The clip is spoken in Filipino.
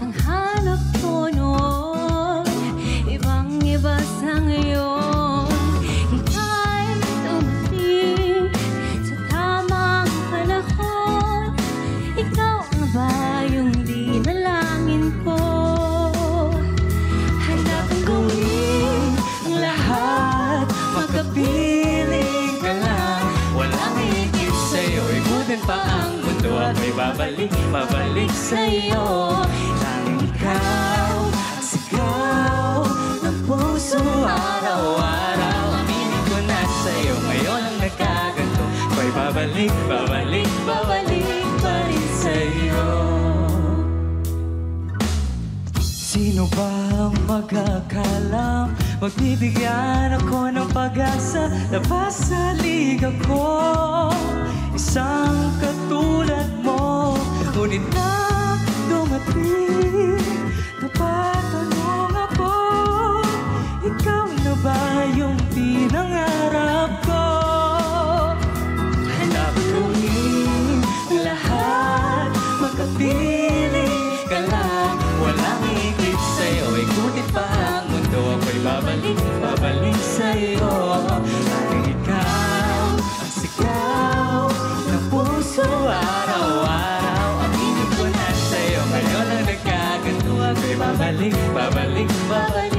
Ang hanap ko noon, ibang-iba sa ngayon. Ika'y dumating sa tamang panahon. Ikaw nga ba yung dinalangin ko? Handang gawin ang lahat, magkapiling ka lang. Walang higit sa'yo, ikutin pa ang mundo. Ako'y babalik, babalik sa'yo. Tanging ikaw, ang sigaw ng puso araw-araw. Aminin ko na sa'yo, ngayon ang nagkaganto. Ako'y babalik, babalik, babalik pa rin sa'yo. Sino ba ang magkakalam? Magbibigyan ako ng pag-asa. Labas sa liga ko, isang katulad mo. Ngunit na dumating, napatanong ako, ikaw na ba yung pinangarap ko? Hanap gawin ang lahat, magkapiling ka lang. Walang higit sa'yo, ikutin pa ang mundo. Ako'y babalik, babalik sa'yo. Tanging ikaw, ang sigaw ng puso araw-araw. Aminin ko na sa'yo, ngayon ang nagkaganto. Ako'y babalik, babalik, babalik